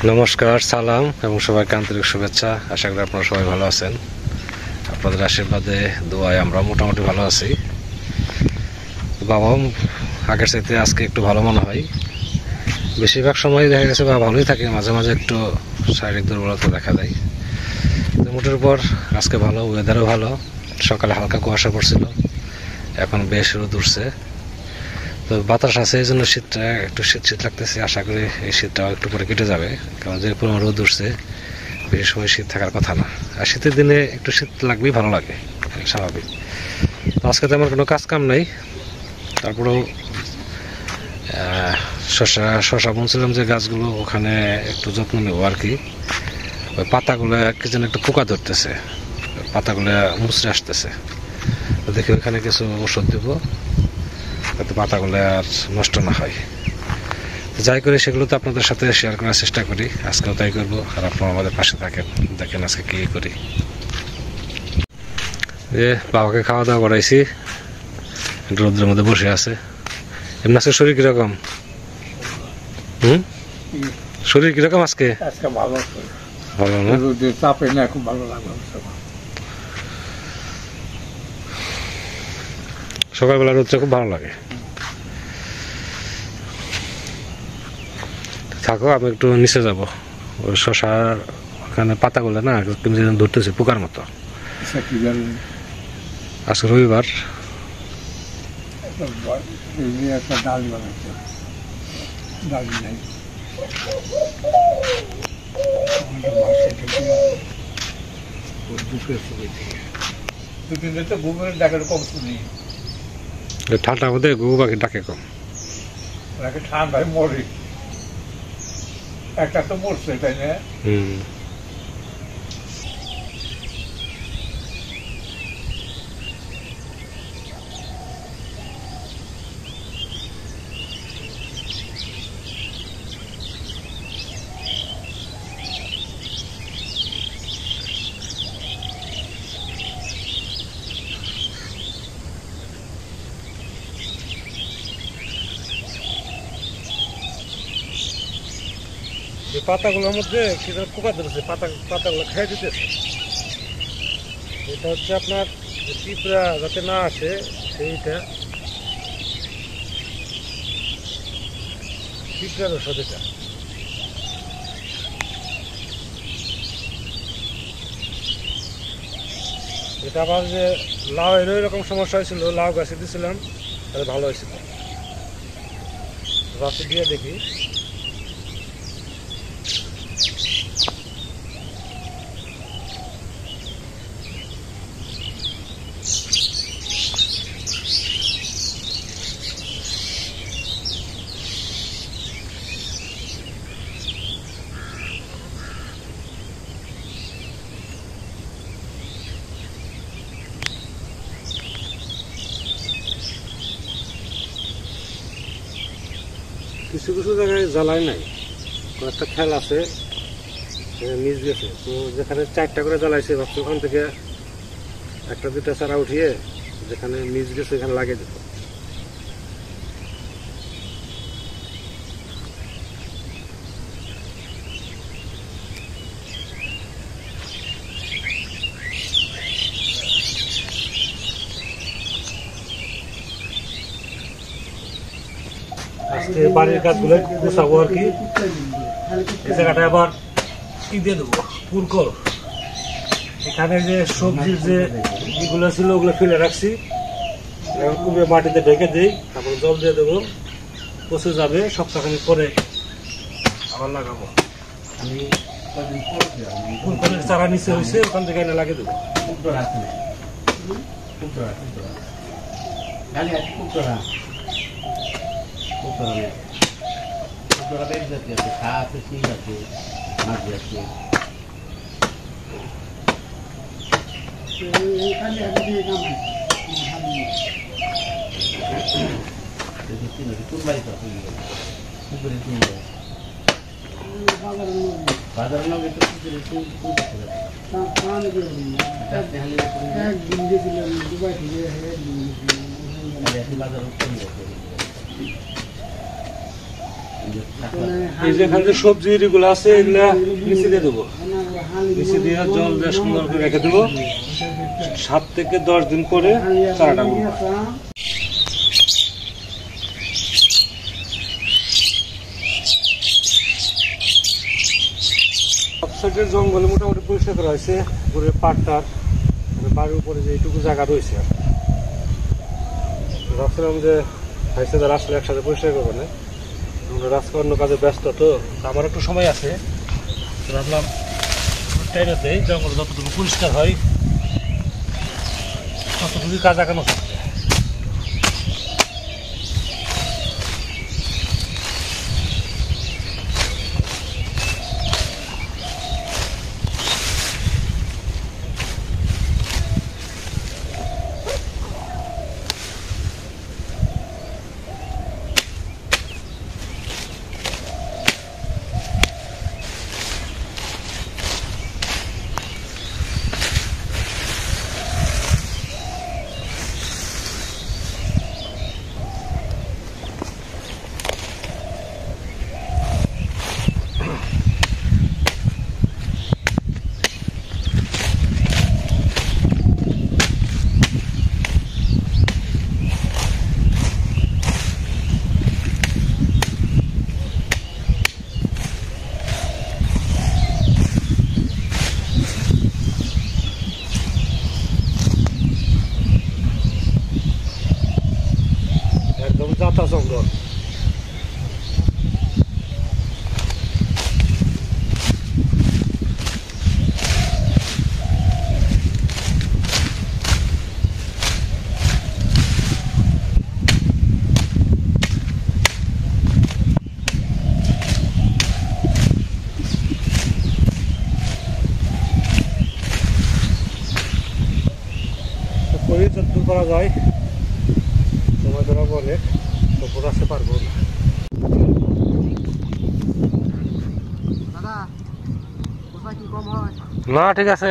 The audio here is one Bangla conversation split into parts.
নমস্কার, সালাম এবং সবাইকে আন্তরিক শুভেচ্ছা। আশা করি আপনারা সবাই ভালো আছেন। আপনাদের আশীর্বাদে দোয়ায় আমরা মোটামুটি ভালো আছি। বাবাও আগের চাইতে আজকে একটু ভালো মনে হয়। বেশিরভাগ সময় দেখা গেছে বাবা ভালোই থাকে, মাঝে মাঝে একটু শারীরিক দুর্বলতা দেখা দেয়। তো মোটের উপর আজকে ভালো, ওয়েদারও ভালো। সকালে হালকা কুয়াশা পড়ছিল, এখন বেশ রোদ উঠছে। তো বাতাস আছে, এই জন্য শীতটা একটু শীত শীত লাগতেছে। আশা করি এই শীতটাও একটু পরে কেটে যাবে, কারণ যে পরিমাণ রোদ উঠছে বেশি সময় শীত থাকার কথা না। আর শীতের দিনে একটু শীত লাগবেই, ভালো লাগে, স্বাভাবিক। তো আজকে তো আমার কোনো কাজ কাম নেই, তারপরেও শশা বুনছিলাম যে গাছগুলো, ওখানে একটু যত্ন নেব আর কি। ওই পাতাগুলো কি যেন একটু পোকা ধরতেছে, পাতাগুলো মুচড়ে আসতেছে। তো দেখি ওইখানে কিছু ওষুধ দেবো যাতে পাতাগুলো আর নষ্ট না হয়। যাই করি সেগুলো তো আপনাদের সাথে শেয়ার করার চেষ্টা করি, আজকেও তাই করবো। আর আপনারা আমাদের পাশে থাকেন, দেখেন আজকে কী করি। যে বাবাকে খাওয়া দাওয়া করাইছি, রোদ্রের মধ্যে বসে আছে। এমনি আজকে শরীর কিরকম? শরীর কিরকম আজকে? ভালো ভালো না? চাপে না, খুব ভালো লাগলো। সকালবেলা রোদটা খুব ভালো লাগে। থাকো, আমি একটু নিচে যাবো। ওই শশার ওখানে পাতাগুলো না ধরতেছে পোকার মতো। আজকে রবিবার। একটা ডাল বানাচ্ছে, ডাল নাই। ঠান্ডার মধ্যে ঘুঘু পাখি ডাকে কম। ঠান্ডায় মরি, একটা তো মরছে, তাই না? এই পাতাগুলোর মধ্যে কি যেন পোকা ধরেছে, পাতাগুলো খেয়ে দিতেছে। এটা হচ্ছে আপনার পিঁপড়া যাতে না আসে সেইটা, পিঁপড়ার ওষুধ এটা। এটা আবার যে লাউ এর এরকম সমস্যা হয়েছিল, লাউ গাছে দিয়েছিলাম, তাহলে ভালো হয়েছিল। গাছে দিয়ে দেখি। কিছু কিছু জায়গায় জ্বালায় নাই, কয়েকটা খেল আছে মিস গেছে। তো যেখানে 4টা করে জ্বালাইছে, ভাবছি ওখান থেকে 1-2টা চারা উঠিয়ে যেখানে মিস গেছে এখানে লাগিয়ে দিত। আজকে বাড়ির কাজগুলো গুছাবো আর কি। এই জায়গাটা আবার কি দিয়ে দেবো, পুরকর। এখানে যে সবজির যে ইগুলো ছিল ওগুলো ফেলে রাখছি, এখন কুবে মাটিতে ঢেকে দিই, তারপর জল দিয়ে দেবো, পচে যাবে। সপ্তাহখানিক পরে আবার লাগাবো। আমি পুরকরের চারা নিচে হয়েছে, ওখান থেকে এনে লাগিয়ে দেবো। বাজার এই যে এখানে যে সবজি এগুলো আছে এগুলা নিচে দিয়ে দেবো, নিচে দিয়ে জল দিয়ে সুন্দর করে রেখে দেবো। 7 থেকে 10 দিন পরে চারাটা উঠবে। সাইডের জঙ্গলে মোটামুটি পরিষ্কার করা হয়েছে, উপরে পাটটার বাড়ির উপরে যে এইটুকু জায়গা রয়েছে। ভাবছিলাম যে ভাইসাদার আসলে একসাথে পরিষ্কার করবো না, রাস্তা অন্য কাজে ব্যস্ত, তো আমার একটু সময় আছে, ভাবলাম টাইমে দেই, জঙ্গল যতটুকু পরিষ্কার হয় ততটুকু কাজ আগানো থাকবে। একদম যাতা জঙ্গল। পরিচর্যা করা যায়, সময় ধরা বলে সবুজ আসতে পারবো না। না ঠিক আছে,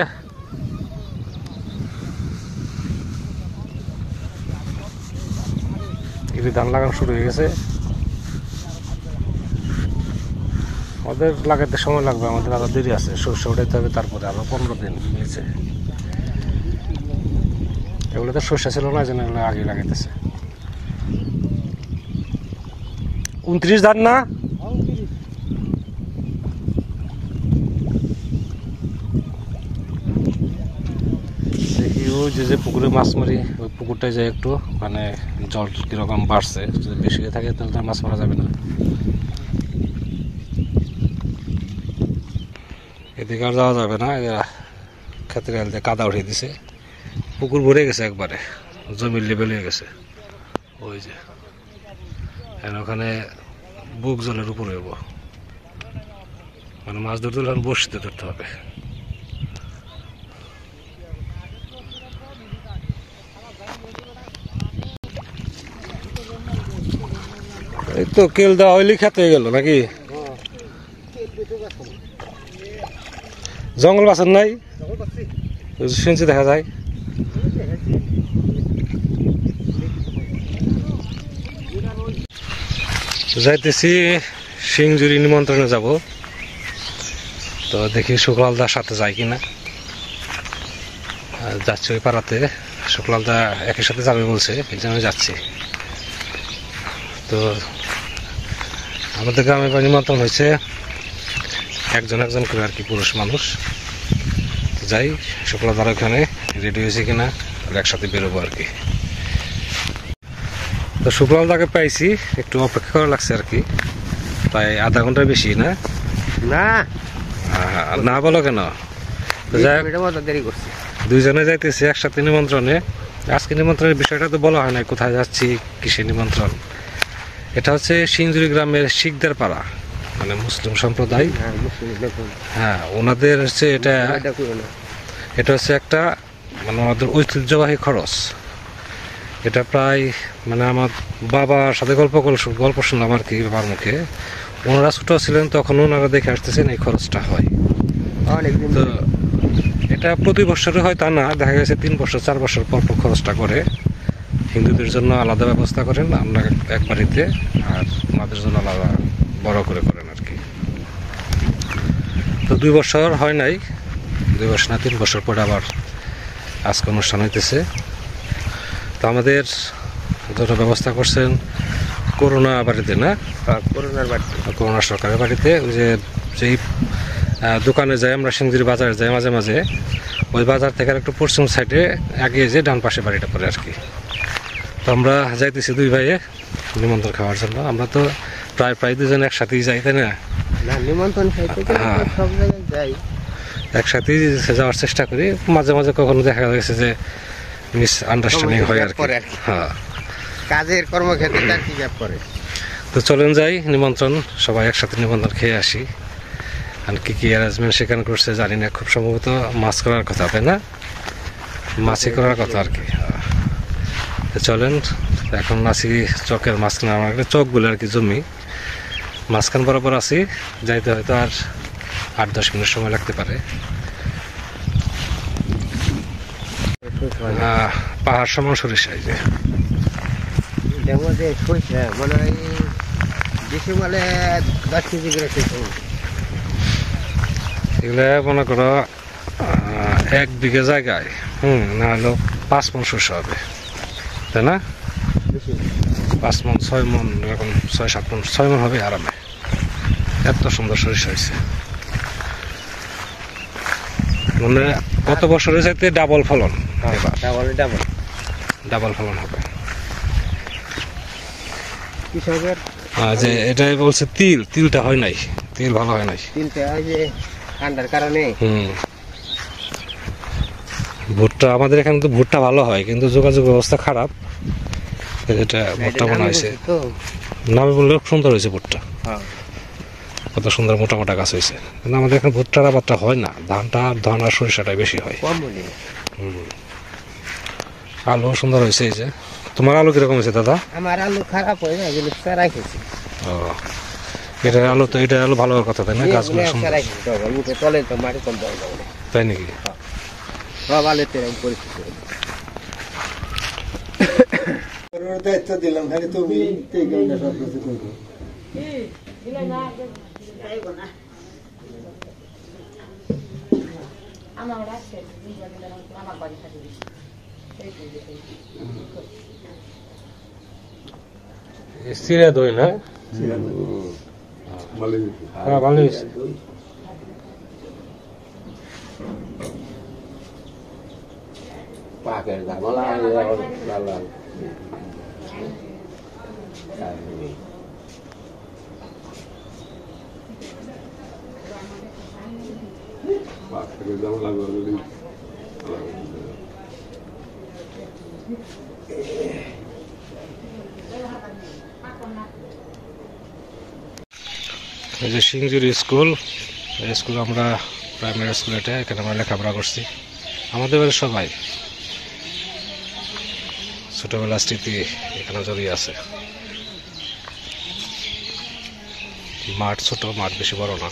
ধান লাগানো শুরু হয়ে গেছে। আমাদের লাগাতে সময় লাগবে, আমাদের আরো দেরি আছে, সর্ষে উঠাইতে হবে, তারপরে আরো 15 দিন নিয়েছে। এগুলো তো সর্ষে ছিল না, যেন এগুলো আগে লাগাইতেছে। 29 ধান না, দেখি ওই যে পুকুরে মাছ মারি, ওই পুকুরটায় যাই একটু, মানে জল কিরকম বাড়ছে, যদি বেশি থাকে তাহলে তো মাছ মারা যাবে না। এদিকে আর যাওয়া যাবে না, ক্ষেতের গাড়িতে কাদা উঠিয়ে দিছে, পুকুর ভরে গেছে একবারে, জমির লেভেল হয়ে গেছে। ওই যে ওখানে বুক জলের উপরে হইব, মানে মাছ ধরতে হলে বসিতে ধরতে হবে। এই তো কেল দেওয়া হইলে খেতে হয়ে গেল নাকি? জঙ্গল বাসন নাই শুনছি, দেখা যায়। যাইতেছি সিংজুরি নিমন্ত্রণে যাব, তো দেখি শুক্লালদার সাথে যাই কিনা। যাচ্ছি ওই পাড়াতে, শুক্লালদা একই সাথে যাবে বলছে, এই জন্য যাচ্ছি। তো আমাদের গ্রামে নিমন্ত্রণ হয়েছে একজন একজন করে আর কি, পুরুষ মানুষ। যাই শুক্লালদার ওখানে রেডি হয়েছে কিনা, একসাথে বেরোবো আর কি। তো শুক্লালদাকে পাইছি, একটু অপেক্ষা করা লাগছে আর কি, প্রায় আধা ঘন্টার বেশি। না না না বলো কেন? দেরি করছি, দুইজনে যাইতেছি একসাথে নিমন্ত্রণে। আজকে নিমন্ত্রণের বিষয়টা তো বলা হয় না, কোথায় যাচ্ছি, কিসের নিমন্ত্রণ। এটা হচ্ছে সিংজুরি গ্রামের শিখদের পাড়া, মানে মুসলিম সম্প্রদায়। হ্যাঁ, ওনাদের হচ্ছে এটা হচ্ছে একটা মানে ওনাদের ঐতিহ্যবাহী খরচ। এটা প্রায় মানে আমার বাবার সাথে গল্প শুনলাম আর কি, বাবার মুখে। ওনারা ছোট ছিলেন তখন ওনারা দেখে আসতেছেন এই খরচটা হয়। তো এটা প্রতি বছরই হয় তা না, দেখা গেছে 3 বছর 4 বছর পর পর খরচটা করে। হিন্দুদের জন্য আলাদা ব্যবস্থা করেন আমরা এক বাড়িতে, আর আমাদের জন্য আলাদা বড় করে করেন আর কি। তো 2 বছর হয় নাই, 2 বছর না 3 বছর পরে আবার আজকে অনুষ্ঠান হইতেছে। তো আমাদের যত ব্যবস্থা করছেন করোনা বাড়িতে না, করোনার বাড়িতে, করোনা সরকারের বাড়িতে, ওই যে যেই দোকানে যাই আমরা, সিংজির বাজারে যাই মাঝে মাঝে, ওই বাজার থেকে একটু পশ্চিম সাইডে এগিয়ে যে ডান পাশে বাড়িটা পড়ে আর কি। তো আমরা যাইতেছি 2 ভাইয়ে নিমন্ত্রণ খাওয়ার জন্য। আমরা তো প্রায় 2জন একসাথেই যাই, তাই না? না নিমন্ত্রণ খাইতে গেলে হ্যাঁ। তো সব জায়গায় যাই। একসাথেই যাওয়ার চেষ্টা করি। মাঝে মাঝে কখনো দেখা গেছে যে মিস আন্ডারস্ট্যান্ডিং হয় আর কি। পরে আর কি। হ্যাঁ, কাজের কর্মক্ষেত্রে তার কি গ্যাপ করে। তো চলেন যাই নিমন্ত্রণ, সবাই একসাথে নিমন্ত্রণ খেয়ে আসি। আর কি কি অ্যারেঞ্জমেন্ট সেখানে করছে জানি না, খুব সম্ভবত মাছ করার কথা, তাই না? মাছই করার কথা আর কি। তো চলেন, এখন আছি চকের মাঝখানে, আমার একটা চক বলে আর কি জমি, মাঝখান বরাবর আছি। যাইতে হয়তো আর 8-10 মিনিট সময় লাগতে পারে। পাহাড় সমান সরিষা, এই যে এটার মধ্যে সইছে মনে হয় ডিসেম্বরে 10 কেজি করে সইছে। এগুলো মনে করো 1 বিঘা জায়গায় না হলেও 5 মণ শস্য হবে, তাই না? 5 মণ 6 মণ এরকম, 6-7 মণ, 6 মণ হবে আরামে। এত সুন্দর সরিষা হয়েছে, মানে গত বছরের চাইতে ডাবল ফলন এবার, ডাবল ফলন হবে। কৃষকের যে এটাই বলছে তিলটা হয় নাই, তিল ভালো হয় নাই। তিলটা হয় যে ঠান্ডার কারণে। ভুট্টা আমাদের এখানে তো ভুট্টা ভালো হয়, কিন্তু যোগাযোগ ব্যবস্থা খারাপ। এটা ভুট্টা মনে হয়েছে, তো নামে বললে সুন্দর হয়েছে ভুট্টা, হ্যাঁ কত সুন্দর মোটা মোটা গাছ হয়েছে। কিন্তু আমাদের এখানে ভুট্টার আবারটা হয় না, ধান আর সরিষাটাই বেশি হয়। কম বলি। আলু সুন্দর হয়েছে। এই যে তোমার আলু কিরকম হয়েছে দাদা? আমার আলু খারাপ হয়ে যায়, এগুলো চারা খেয়েছি। ও, এটা আলু ভালো হওয়ার কথা, তাই না? গাছগুলো সুন্দর, চারা খেয়েছি তো উঠে তলে তো মাটি কম দেওয়া যাবে না। তাই নাকি? সব আলুতে এরকম পরিস্থিতি। দায়িত্ব দিলাম, খালি তুমি সব কিছু করবো। চিড়ে দই না? হ্যাঁ, ভালো হয়েছে। পাকের ঝামেলা ভালো। এই যে সিংজুর স্কুল, এই স্কুল আমরা প্রাইমারি স্কুল, এটা এখানে আমরা লেখাপড়া করছি। আমাদের বাড়ির সবাই ছোটবেলার স্মৃতি এখানে জড়িয়ে আছে। মাঠ ছোট, মাঠ বেশি বড় না।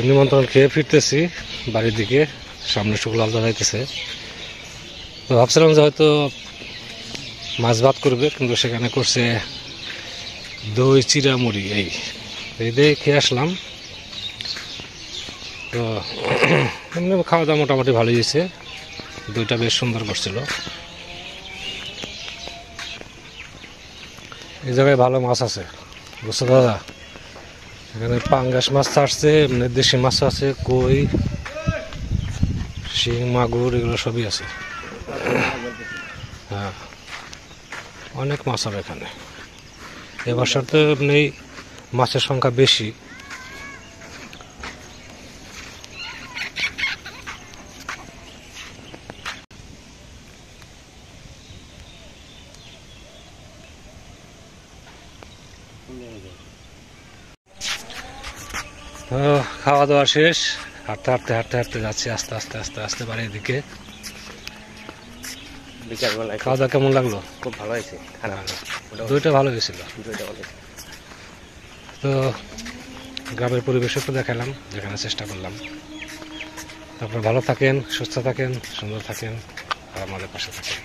নিমন্ত্রণ খেয়ে ফিরতেছি বাড়ির দিকে, সামনে শুকনো আলদা যাইতেছে। তো ভাবছিলাম যে হয়তো মাছ ভাত করবে, কিন্তু সেখানে করছে দই চিড়া মুড়ি, এই দিয়ে খেয়ে আসলাম। তো এমনি খাওয়া দাওয়া মোটামুটি ভালোই হয়েছে, দইটা বেশ সুন্দর করছিল। এই জায়গায় ভালো মাছ আছে, বুঝছো দাদা? এখানে পাঙ্গাস মাছ ছাড়ছে, এমনি দেশি মাছ আছে, কই, শিং, মাগুর, এগুলো সবই আছে। হ্যাঁ, অনেক মাছ হবে এখানে। এবছর তো এমনি মাছের সংখ্যা বেশি। খাওয়া দাওয়া শেষ, হাঁটতে হাঁটতে হাঁটতে হাঁটতে যাচ্ছি আস্তে আস্তে আস্তে আস্তে বাড়ির দিকে। বিকালবেলায় খাওয়া দাওয়া কেমন লাগলো? খুব ভালো হয়েছে, খারাপ না। দইটা ভালো হয়েছিল। দইটা ভালো হয়েছে। তো গ্রামের পরিবেশ একটু দেখালাম, দেখানোর চেষ্টা করলাম। তারপর ভালো থাকেন, সুস্থ থাকেন, সুন্দর থাকেন, আর আমাদের পাশে থাকেন।